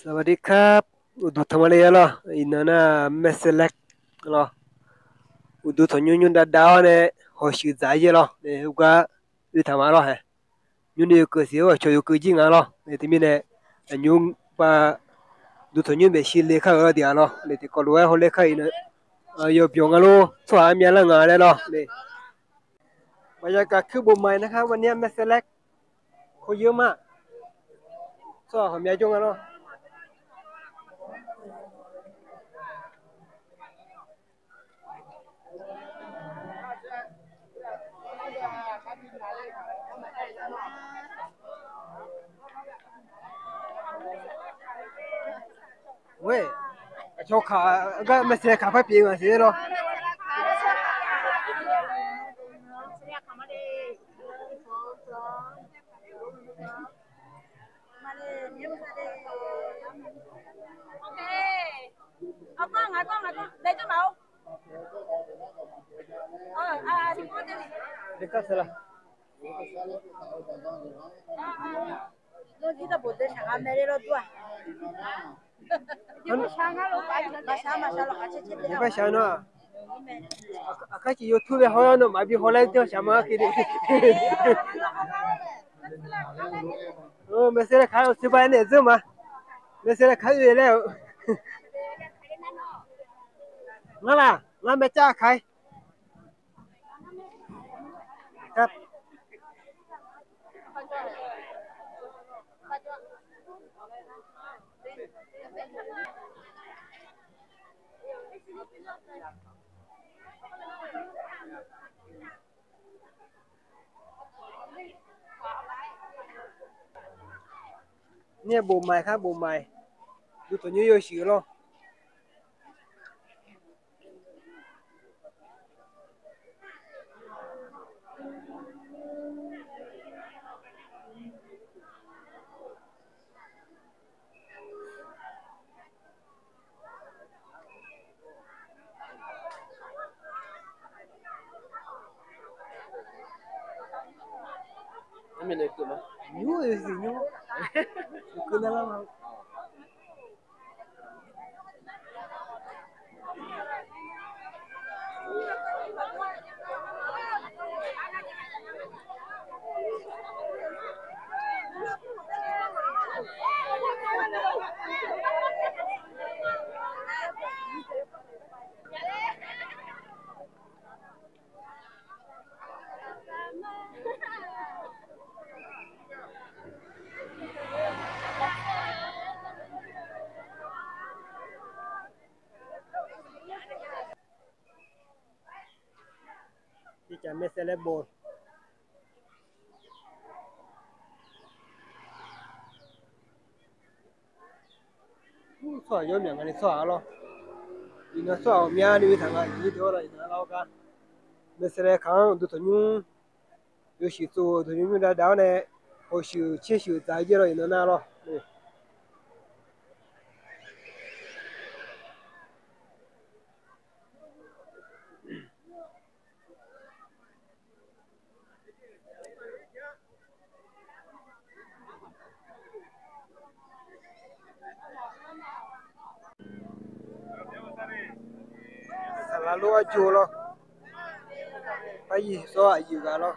สวัสดีครับอุดุทำอะไรล่ะอินนาเมสเล็กล่ะอุดุทำยุ่งๆดาวเนี่ยหัวชิดใจล่ะเนี่ยอุกาอุทำมาล่ะฮะยุ่งเนี่ยก็เสียวช่วยยุคจริงล่ะเนี่ยที่มีเนี่ยยุ่งปะดูทำยุ่งแบบชิลเลขาอะไรเดียล่ะเนี่ยที่คนรวยเขาเลขาอินยบยงกันลูสวามีอะไรงานเลยล่ะเนี่ยบรรยากาศคือบุ๋มใหม่นะครับวันนี้เมสเล็กเขาเยอะมากสวาเขามีจงกันล่ะ 喂，就卡个没事卡块饼啊，是咯。你干啥了？你快想呢？开始有特别好样的，买笔回来叫什么给你？哦，没事了，看我吃饭那走嘛，没事了，看月了。我啦，我没炸开。ครับเนี่ยบุ๋มใหม่ครับบุ๋มใหม่ดูตัวนี้有许咯。牛也是牛，跟那了吗？ที่จะไม่เซเลบโบสวยยอมอย่างนี้สวย咯。你那สวย面的他个一条了，一条老干，没事来看都头牛，有些做头牛的到呢，或许切修再见了，那了。selalu aja loh, pagi so aja kan loh.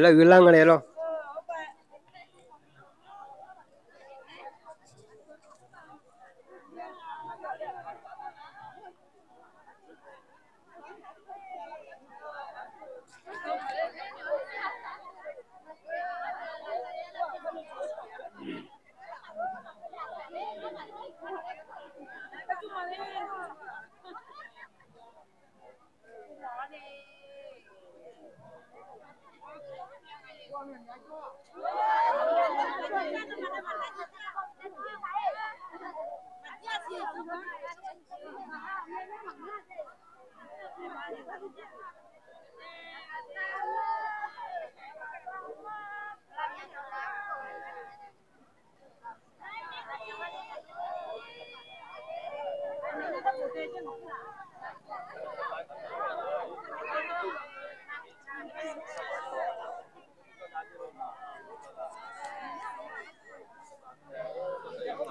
là lăng ở đây rồi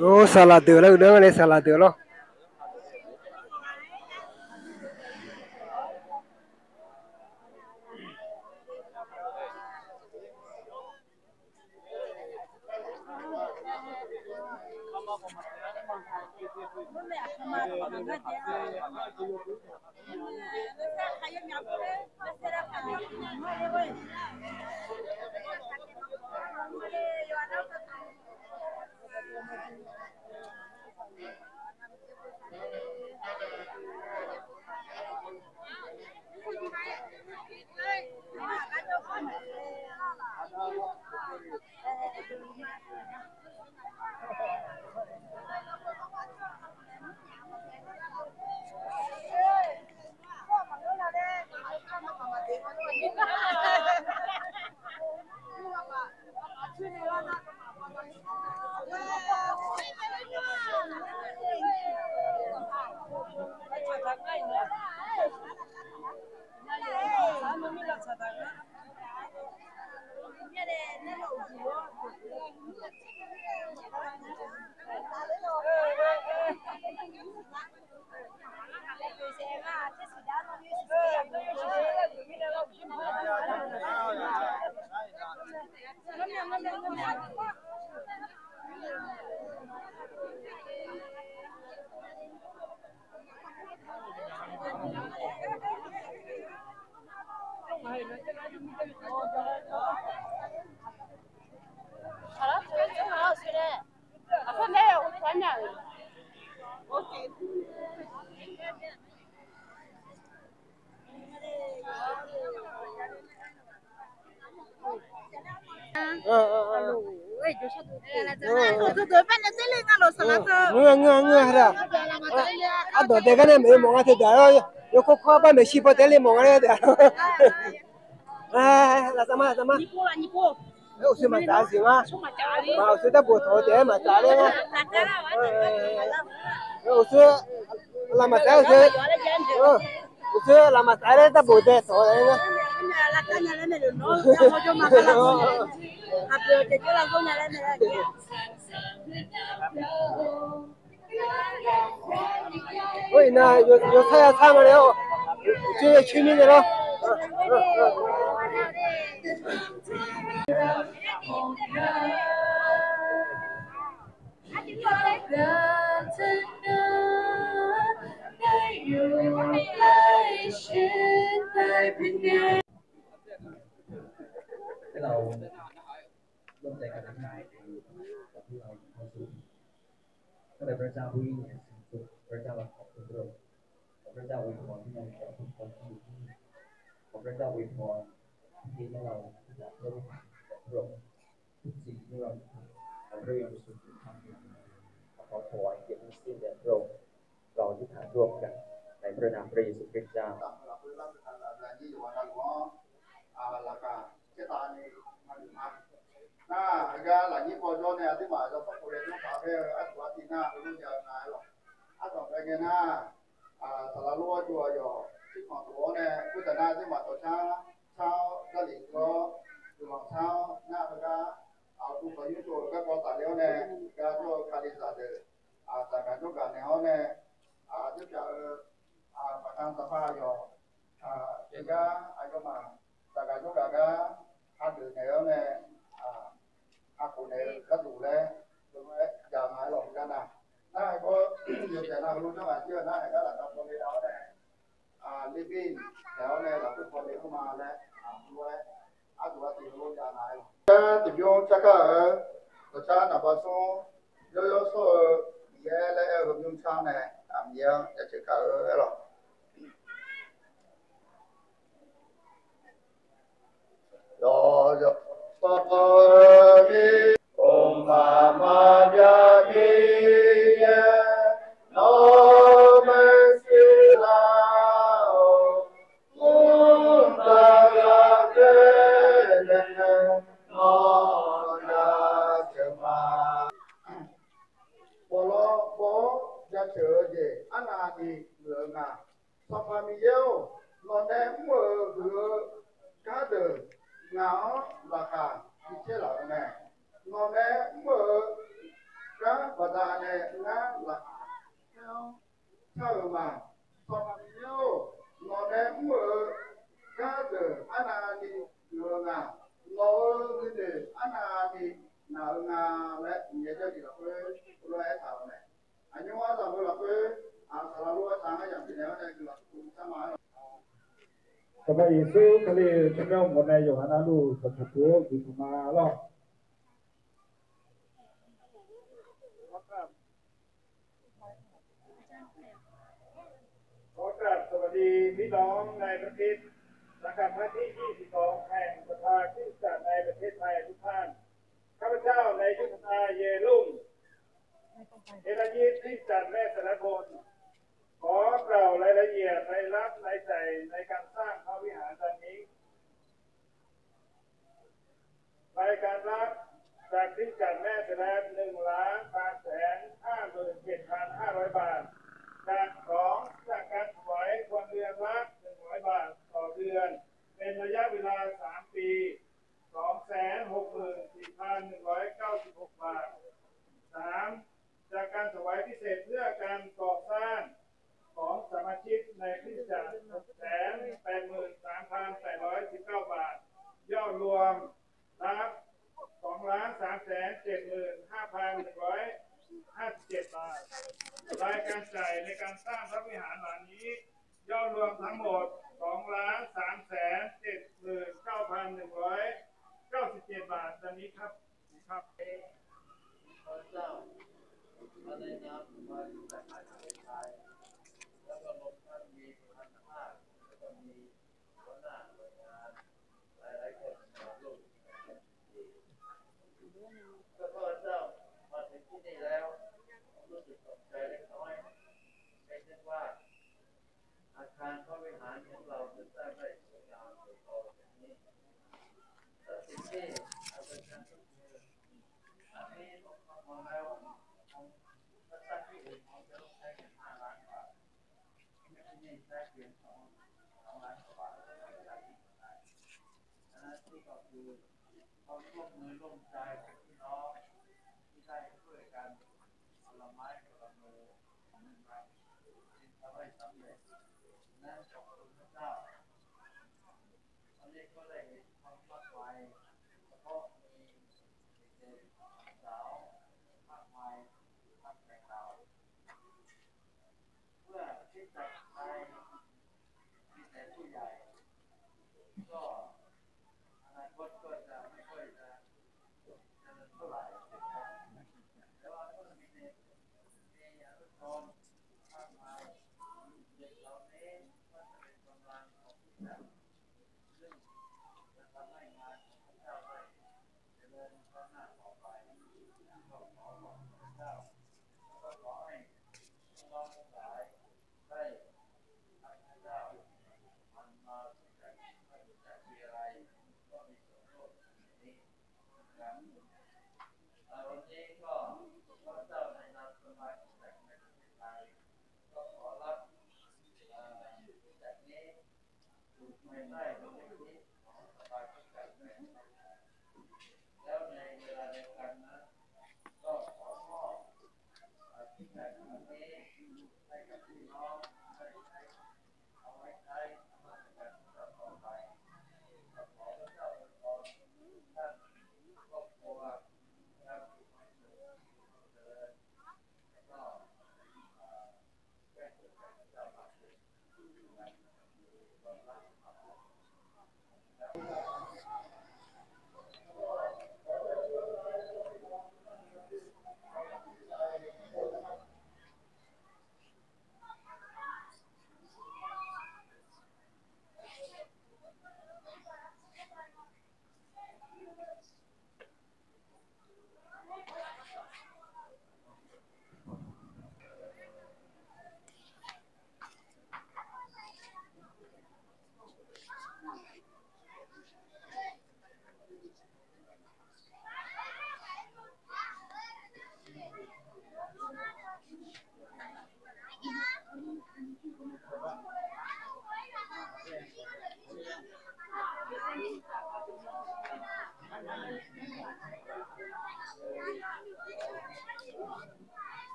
ô xà là từ lâu nữa này xà là từ lâu ngơ ra à đồ để cái này mấy món ăn thì đó yo có khoa ba mấy ship để lấy món ăn đấy à là sao mà ô sư mà trả gì mà sư đã bổ thổ để mà trả đấy ô sư làm mà trả sư ô sư làm mà trả đấy đã bổ để thổ đấy nhá 喂，那有菜要参吗？了，这些村民的咯。ที่เราร่วมใจกันทำงานกับที่เราเข้าสู่ก็เลยพระเจ้าผู้ยิ่งใหญ่สูงสุดพระเจ้าเราขอบคุณพระองค์ขอพระเจ้าอวยพรที่เราแก่ทุกคนที่อยู่ที่นี่ขอพระเจ้าอวยพรที่ให้เราจะร่วมกับพระองค์ทุกสิ่งที่เราทำขอพระองค์ทรงทำขอถวายเกียรติสิ่งแด่พระองค์เราที่ฐานร่วมกันในพระนามพระเยซูคริสต์เจ้า那个那你包装呢？你买个不过来用咖啡，多点呐，不用加奶了。从这个呢，สารล้วนตัวอยู่ที่ของตัวเนี่ยพุทธนาที่มาตัวเช้ากะหรี่ก็ตัวเช้าหน้าพระเอาตัวไปยุ่งตัวก็พอตัดแล้วเนี่ยก็ตัวคาลิซาเดอจากการทุกการเนี่ยเขาเนี่ยที่จะประธานสภาอยู่เจ้าก็ก็มาจากการทุกการก็เดือนแล้วเนี่ยคนเนี่ยก็ดูแลตรงนี้ยาวหายหลงกันนะน่าก็อยู่แต่เรารู้จังหวะเชื่อน่าก็หลังจากตรงนี้แล้วเนี่ยลิฟวิ่งแล้วเนี่ยเราทุกคนเลยเข้ามาแล้วด้วยตัวที่รู้ยาวหายก็ติดโยงชักก็ตัวชาหน้าผสมโยโย่โซ่เยอะแล้วก็ยุ่งชาเนี่ยเยอะจะเช็คก็หรอโยปะมีOm Mama Jaya Namo Shivaya Om Bhagavate Namo Bolo bo ya chờ gì anh đi ngựa ngà sao mà mi yêu nó đem mơ vừa cá đường ngáo là cả đi chơi lợn này nó đem mơ cá và đà này ngá là theo theo mà sao mà mi yêu nó đem mơ cá đường anh đi ngựa ngà nó cái gì anh đi nào ngà lại nhớ cho gì là quê quê thảo này anh nhớ là quê là quê selalu sang yang tidak ada gelas sama Kapa Yesu kali tengah mengenai Yohana lu satu di rumah Allah. ขอกราบสวัสดีพี่น้องในประเทศนะครับท่านที่22แห่งประชาคริสตจักรในประเทศไทยทุกท่านข้าพเจ้าในยุทธนาเยลุ่มเอรายิตที่จัดแม่สารพลขอกล่าวรายละเอียดรายรับรายจ่ายในการสร้างพระวิหารดังนี้รายการรับจากที่จัดแม่สาร1,857,500 บาทจากการถวายคนเดือนละ100 บาทต่อเดือนเป็นระยะเวลา3 ปี 264,196 บาท 3. จากการถวายพิเศษเพื่อการก่อสร้างของสมาชิกในคริสตจักร 683,819 บาทยอดรวมรับ 2,375,157 บาทรายการจ่ายในการสร้างพระวิหารหลังนี้ยอดรวมทั้งหมด 2,379,197 บาทดังนี้ครับในนามของพระเจ้าแล้วก็ลงท่านมีประธานสภาแล้วก็มีหัวหน้าหน่วยงานหลายๆคนมาร่วมก็พระเจ้ามาถึงที่นี่แล้วรู้สึกตกใจเล็กน้อยไม่คิดว่าอาคารพระวิหารของเราจะสร้างได้สวยงามโดยพอแบบนี้และสิ่งที่อาจารย์ก็คืออันนี้ผมมองแล้วถ้าสร้างที่อื่นเขาจะต้องใช้เงิน5 ล้านบาทที่นี่ใช้เพียง2 ล้านกว่าบาทที่ก็คือความร่วมมือร่วมใจของพี่น้องที่ได้ช่วยกันคนละไม้คนละมือ ทำให้สำเร็จและขอบคุณพระเจ้าอันนี้ก็ได้เห็นความมากมายเฉพาะมีเด็กสาวมากมายมากแต่งเราเมื่อคิดจัดไปมีแต่ผู้ใหญ่ก็อนาคตก็จะไม่ค่อยจะเท่าไหร่แต่ว่าก็มีเด็กมีอนุชนมากมายเด็กเหล่านี้ก็จะเป็นกำลังของผู้ใหญ่ซึ่งจะทำให้งานของพระเจ้าได้เจริญก้าวหน้าต่อไปก็ขอบอกพระเจ้าแล้วก็ขอให้น้องทั้งหลายได้ให้พระเจ้ามันมารู้จักไม่รู้จักมีอะไรก็มีส่วนร่วมในนี้นะครับวันนี้ก็พระเจ้าในนามสมาชิกจากในประเทศไทยก็ขอรับจากนี้ถูกไม่ได้ตรงนี้ของสมาชิกจากในแล้วในเวลาเดียวกันนะก็ขอมอบที่แบ่งอันนี้ให้กับพี่น้องได้ใช้เอาไว้ใช้มาในการต่อไปขอพระเจ้าอวยพรท่านครอบครัวนะครับให้สุขเจริญแล้วก็แก้ไขพระเจ้ามากขึ้นนะครับความรักความรัก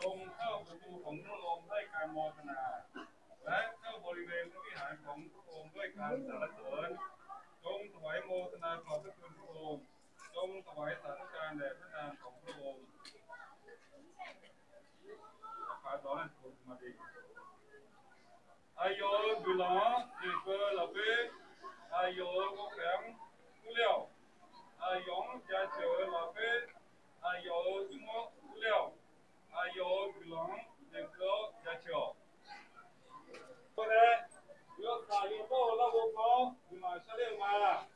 จงเข้าประตูของพระองค์ด้วยการโมทนาและเข้าบริเวณพระวิหารของพระองค์ด้วยการสรรเสริญจงถวายโมทนาขอบพระคุณพระองค์จงถวายสาธุการแด่พระนามของพระองค์Pardon pour ma vie. Ayo bulan di pelape, ayo gokang kuliau, ayong jace lape, ayo jumo kuliau, ayo bulan di ke jace. Pada yo kali tu lagu kau di masa lama.